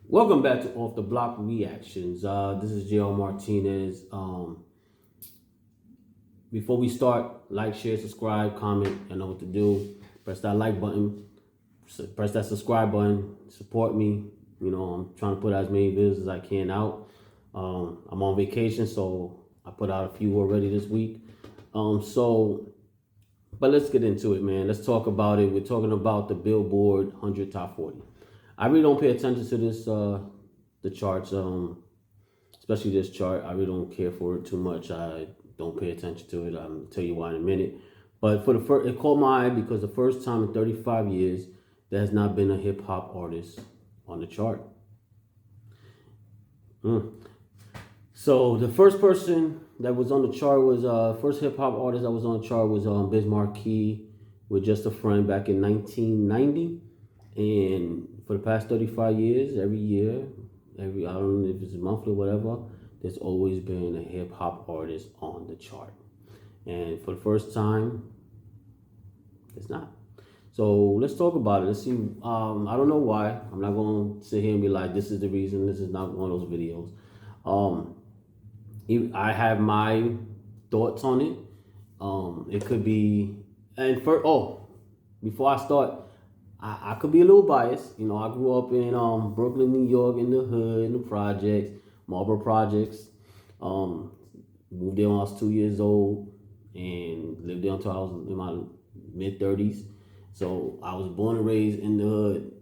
Welcome back to Off the Block Reactions. This is JL Martinez. Before we start, like, share, subscribe, comment. You know what to do. Press that like button. Press that subscribe button. Support me. I'm trying to put as many videos as I can out. I'm on vacation, so I put out a few already this week. But let's get into it, man. Let's talk about it. We're talking about the Billboard 100 Top 40. I really don't pay attention to this, the charts, especially this chart. I really don't care for it too much. I don't pay attention to it. I'll tell you why in a minute. But for the first, it caught my eye because the first time in 35 years there has not been a hip hop artist on the chart. So the first person that was on the chart was first hip hop artist that was on the chart was Biz Markie with Just a Friend back in 1990, and for the past 35 years, every year, I don't know if it's monthly or whatever, there's always been a hip hop artist on the chart, and for the first time, it's not. So let's talk about it. Let's see. I don't know why. I'm not going to sit here and be like, this is the reason. This is not one of those videos. I have my thoughts on it. It could be, and before I start, I could be a little biased. I grew up in Brooklyn, New York, in the hood, in the projects, Marlboro Projects. Moved there when I was 2 years old and lived there until I was in my mid-30s. So I was born and raised in the hood,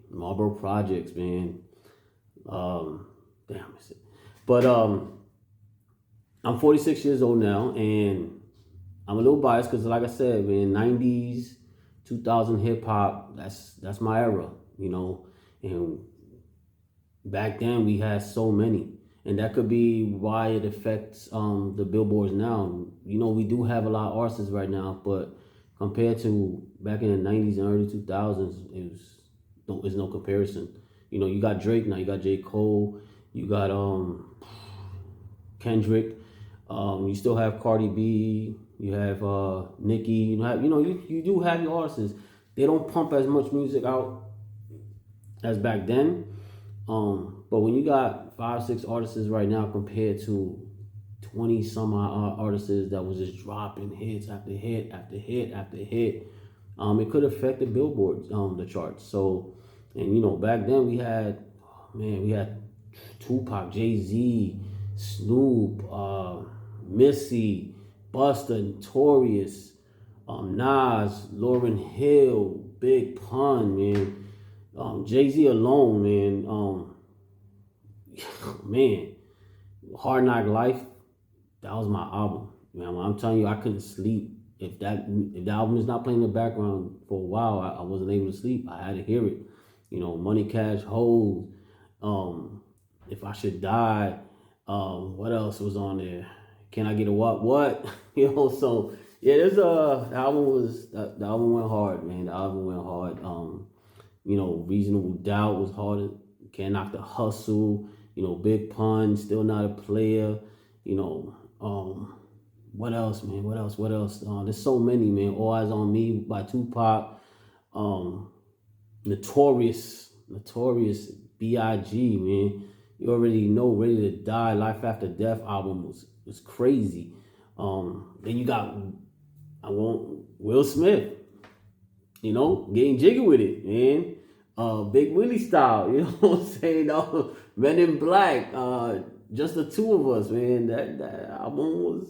Marlboro Projects, man. Damn, it's it. But I'm 46 years old now, and I'm a little biased because, like I said, man, 90s, 2000 hip hop, that's my era, and back then we had so many, and that could be why it affects the billboards now. We do have a lot of artists right now, but compared to back in the 90s and early 2000s, there's no comparison. You got Drake now, you got J. Cole, you got Kendrick, you still have Cardi B, you have Nicki, you do have your artists. They don't pump as much music out as back then. But when you got 5-6 artists right now compared to 20 some odd artists that was just dropping hits after hit after hit after hit, it could affect the Billboard, the charts. So, and back then we had Tupac, Jay-Z, Snoop, Missy, Busta, Notorious, Nas, Lauryn Hill, Big Pun, man. Jay-Z alone, man. Hard Knock Life, that was my album. Man, I'm telling you, I couldn't sleep. If the album is not playing in the background for a while, I wasn't able to sleep. I had to hear it. Money Cash Holes, If I Should Die. What else was on there? Can I Get a What? So yeah, the album went hard, man. The album went hard. Reasonable Doubt was hard. Can't Knock the Hustle. Big Pun, Still Not a Player. What else, man? What else? There's so many, man. All Eyes on Me by Tupac. Notorious B.I.G., man. You already know, Ready to Die, Life After Death album was crazy. Then you got Will Smith, getting jiggy with it, man. Big Willie style, you know what I'm saying? Men in Black, just the two of us, man. That album was,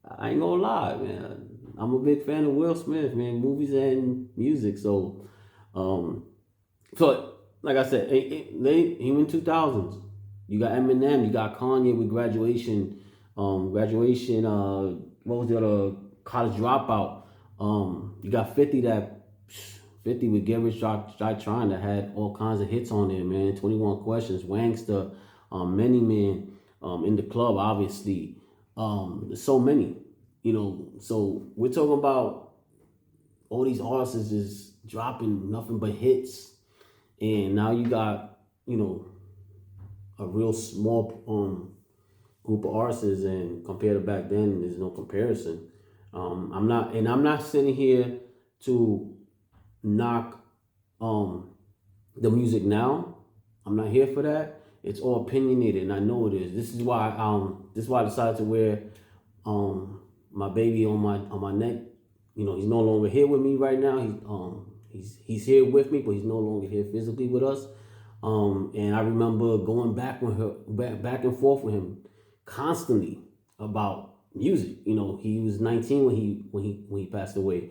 I ain't gonna lie, man. I'm a big fan of Will Smith, man, movies and music. So like I said, even 2000s. You got Eminem, you got Kanye with Graduation, what was the other, College Dropout. You got 50 with Get Rich Die Trying that had all kinds of hits on there, man. 21 Questions, Wangster, Many Men, In the Club, obviously. There's so many, So we're talking about all these artists just dropping nothing but hits, and now you got a real small group of artists, and compared to back then, there's no comparison. I'm not sitting here to knock the music now. I'm not here for that. It's all opinionated, and I know it is. This is why I decided to wear my baby on my neck. He's no longer here with me right now. He's here with me, but he's no longer here physically with us. And I remember going back and forth with him constantly about music. He was 19 when he passed away,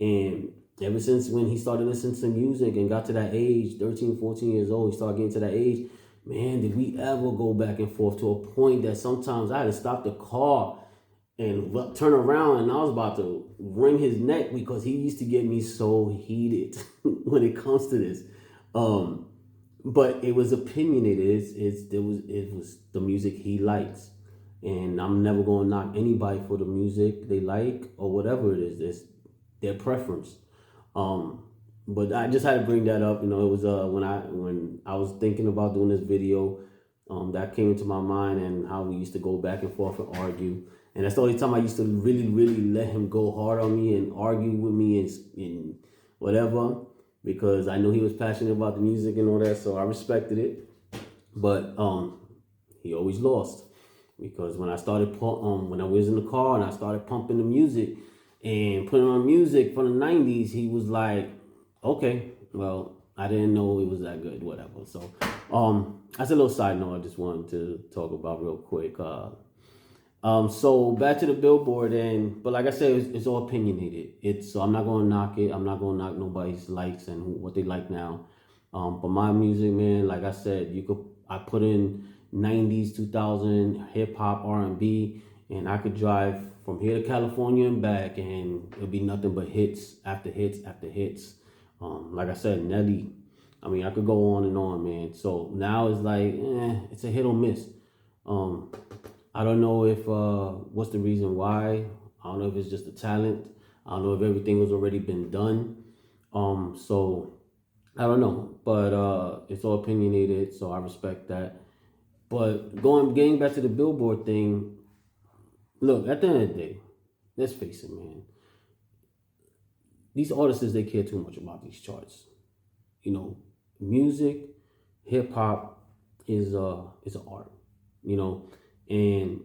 and ever since when he started listening to music and got to that age, 13, 14 years old, he started getting to that age. Man, did we ever go back and forth to a point that sometimes I had to stop the car and turn around, and I was about to wring his neck because he used to get me so heated when it comes to this. But it was opinionated. It was the music he likes, and I'm never gonna knock anybody for the music they like or whatever it is. It's their preference. But I just had to bring that up. It was when I was thinking about doing this video, that came into my mind, and how we used to go back and forth and argue. And that's the only time I used to really, really let him go hard on me and argue with me and whatever, because I knew he was passionate about the music and all that, so I respected it. But he always lost, because when I was in the car and I started pumping the music and putting on music from the 90s, he was like, okay, well, I didn't know it was that good, whatever. So that's a little side note I just wanted to talk about real quick. So back to the Billboard, but like I said, it's all opinionated. So I'm not gonna knock it. I'm not gonna knock nobody's likes and what they like now. But my music, man, like I said, I put in 90s, 2000 hip hop, R&B, and I could drive from here to California and back, and it'll be nothing but hits after hits after hits. Like I said, Nelly. I mean, I could go on and on, man. So now it's like, it's a hit or miss. I don't know if what's the reason why. I don't know if it's just the talent. I don't know if everything was already been done. So I don't know, but it's all opinionated, so I respect that. But getting back to the Billboard thing, look, at the end of the day, let's face it, man. These artists, they care too much about these charts. Music, hip hop is an art. And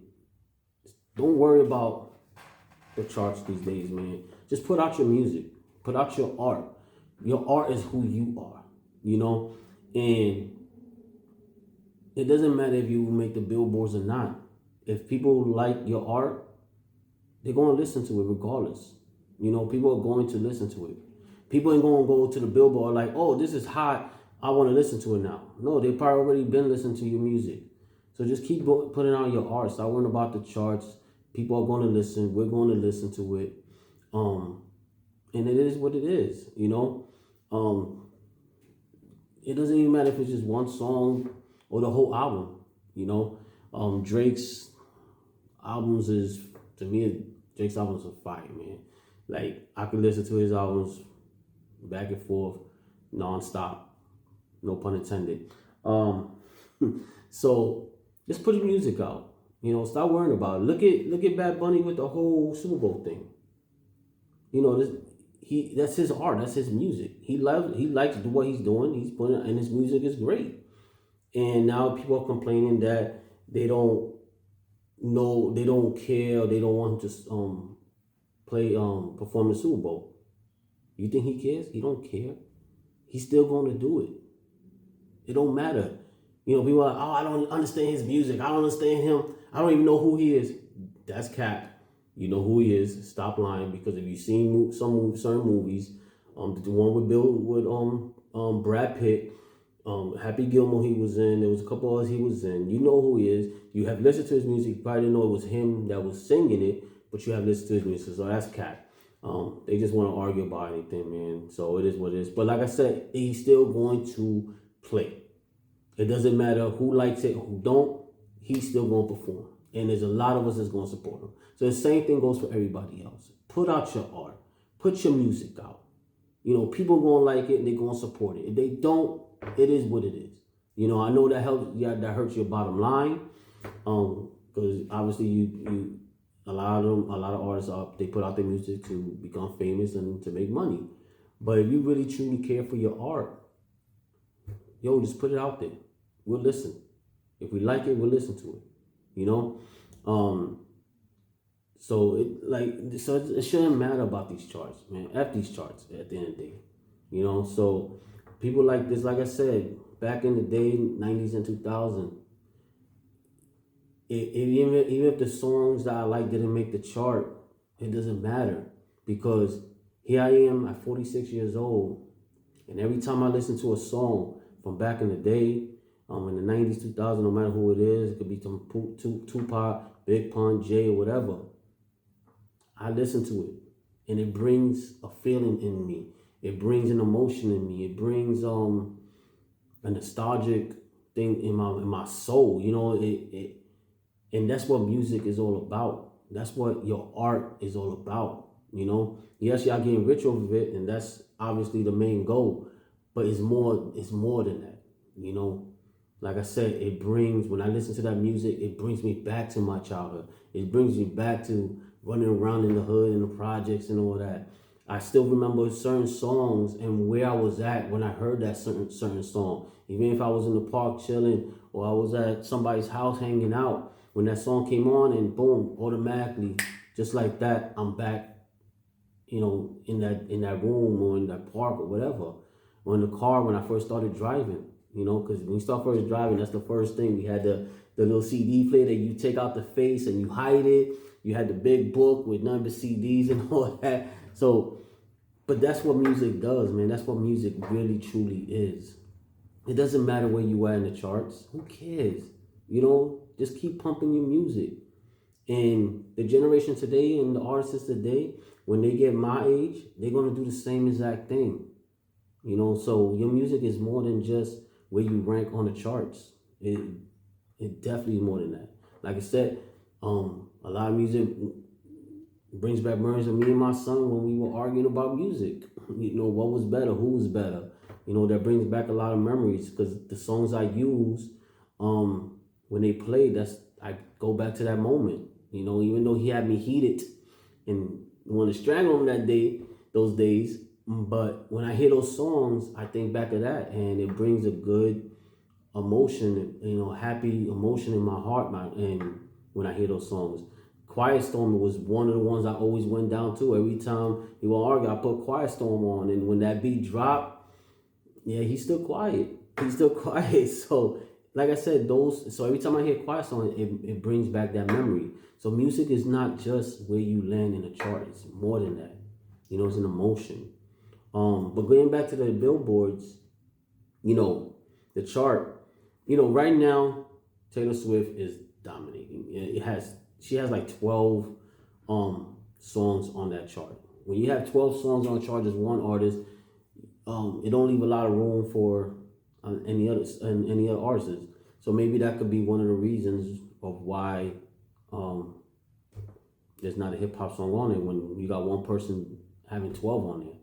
don't worry about the charts these days, man. Just put out your music, put out your art. Your art is who you are, and it doesn't matter if you make the billboards or not. If people like your art, they're going to listen to it regardless. People are going to listen to it. People ain't going to go to the billboard like, oh, this is hot, I want to listen to it now. No, they probably already been listening to your music. So just keep putting out your art. Stop worrying about the charts. People are going to listen. We're going to listen to it. And it is what it is, It doesn't even matter if it's just one song or the whole album, Drake's albums Drake's albums are fire, man. Like, I could listen to his albums back and forth, non-stop. No pun intended. So just put your music out. Stop worrying about it. Look at Bad Bunny with the whole Super Bowl thing. That's his art. That's his music. He likes what he's doing. He's putting, and his music is great. And now people are complaining that they don't know, they don't care, they don't want him to perform the Super Bowl. You think he cares? He don't care. He's still going to do it. It don't matter. People are like, oh, I don't understand his music. I don't understand him. I don't even know who he is. That's cap. You know who he is. Stop lying, because if you've seen certain movies, the one with Brad Pitt, Happy Gilmore he was in, there was a couple others he was in. You know who he is. You have listened to his music. You probably didn't know it was him that was singing it, but you have listened to his music. So that's cap. They just want to argue about anything, man. So it is what it is. But like I said, he's still going to play. It doesn't matter who likes it, who don't. He's still going to perform. And there's a lot of us that's going to support him. So the same thing goes for everybody else. Put out your art. Put your music out. People are going to like it and they're going to support it. If they don't, it is what it is. I know that helps. Yeah, that hurts your bottom line. Because obviously a lot of artists they put out their music to become famous and to make money. But if you really truly care for your art, just put it out there. we'll listen. If we like it, we'll listen to it. You know, um, so it shouldn't matter about these charts, man. F these charts at the end of the day. You know, so people like this, like I said, back in the day, 90s and 2000, even if the songs that I like didn't make the chart, it doesn't matter because here I am at 46 years old, and every time I listen to a song from back in the day, in the 90s, 2000, no matter who it is, it could be some Tupac, Big Pun, Jay, or whatever. I listen to it, and it brings a feeling in me. It brings an emotion in me. It brings a nostalgic thing in my soul. You know, and that's what music is all about. That's what your art is all about. You know, yes, y'all getting rich over it, and that's obviously the main goal. But it's more. It's more than that. You know, like I said, it brings, when I listen to that music, it brings me back to my childhood. It brings me back to running around in the hood and the projects and all that. I still remember certain songs and where I was at when I heard that certain song. Even if I was in the park chilling or I was at somebody's house hanging out, when that song came on and boom, automatically, just like that, I'm back, you know, in that room or in that park or whatever, or in the car when I first started driving. You know, because when you start first driving, that's the first thing. We had the little CD player that you take out the face and you hide it. You had the big book with none but CDs and all that. So, but that's what music does, man. That's what music really truly is. It doesn't matter where you are in the charts. Who cares? You know, just keep pumping your music. And the generation today and the artists today, when they get my age, they're gonna do the same exact thing. You know, so your music is more than just where you rank on the charts. It definitely is more than that. Like I said, a lot of music brings back memories of me and my son when we were arguing about music. You know, what was better, who was better. You know, that brings back a lot of memories because the songs I use, when they play, I go back to that moment. You know, even though he had me heated and wanted to strangle him those days. But when I hear those songs, I think back of that, and it brings a good emotion, you know, happy emotion in my heart. And when I hear those songs, Quiet Storm was one of the ones I always went down to. Every time he would argue, I put Quiet Storm on, and when that beat dropped, yeah, he's still quiet. He's still quiet. So, like I said, So every time I hear Quiet Storm, it brings back that memory. So music is not just where you land in the chart. It's more than that. You know, it's an emotion. But going back to the billboards, you know, the chart, you know, right now, Taylor Swift is dominating. She has like 12 songs on that chart. When you have 12 songs on the chart as one artist, it don't leave a lot of room for any other artists. So maybe that could be one of the reasons of why there's not a hip hop song on it when you got one person having 12 on there.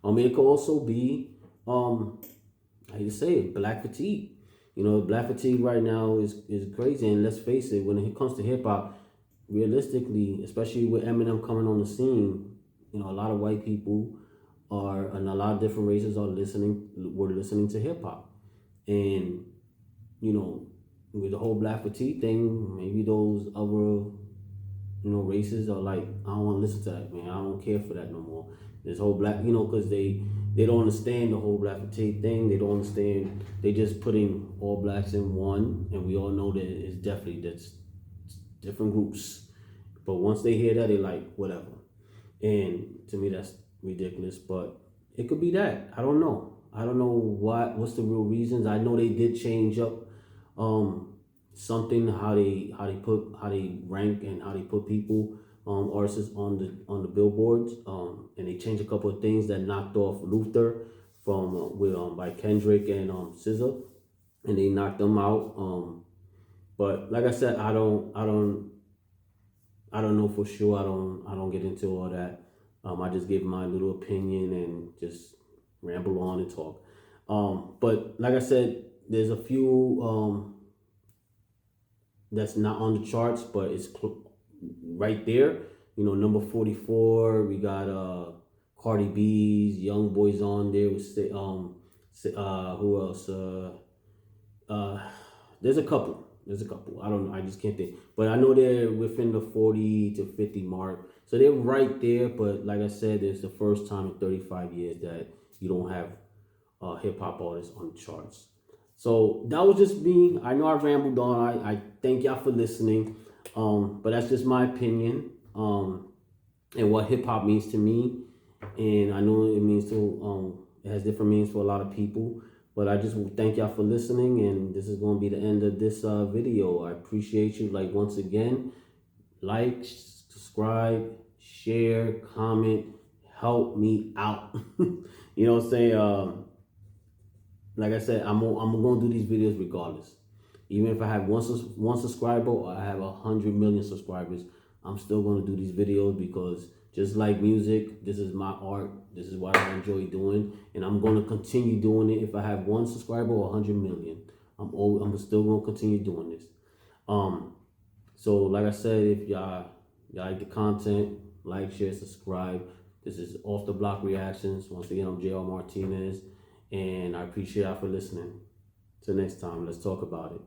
It could also be how you say it, black fatigue. You know, black fatigue right now is crazy. And let's face it, when it comes to hip hop, realistically, especially with Eminem coming on the scene, you know, a lot of white people and a lot of different races were listening to hip hop. And, you know, with the whole black fatigue thing, maybe those other, you know, races are like, I don't want to listen to that, man. I don't care for that no more. This whole black, you know, because they don't understand the whole black fatigue thing. They don't understand. They just putting all blacks in one, and we all know that it's definitely that's different groups. But once they hear that, they like whatever. And to me, that's ridiculous. But it could be that. I don't know. I don't know what's the real reasons. I know they did change up something how they rank and how they put people artists on the billboards, and they changed a couple of things that knocked off Luther from by Kendrick and SZA, and they knocked them out. But like I said, I don't know for sure. I don't get into all that. I just give my little opinion and just ramble on and talk. But like I said, there's a few that's not on the charts, but it's right there. You know, number 44, we got Cardi B's, Young Boys on there. With who else? There's a couple. There's a couple. I don't know. I just can't think. But I know they're within the 40 to 50 mark. So they're right there. But like I said, it's the first time in 35 years that you don't have hip hop artists on the charts. So that was just me. I know I rambled on. I thank y'all for listening. But that's just my opinion. And what hip hop means to me. And I know it means to it has different meanings for a lot of people. But I just thank y'all for listening, and this is going to be the end of this video. I appreciate you. Like, once again, like, subscribe, share, comment, help me out. You know what I'm saying? Like I said, I'm going to do these videos regardless. Even if I have one subscriber or I have 100 million subscribers, I'm still going to do these videos because just like music, this is my art. This is what I enjoy doing, and I'm going to continue doing it. If I have one subscriber or 100 million, I'm still going to continue doing this. So like I said, if y'all like the content, like, share, subscribe. This is Off the Block Reactions. Once again, I'm JR Martinez, and I appreciate y'all for listening. Till next time, let's talk about it.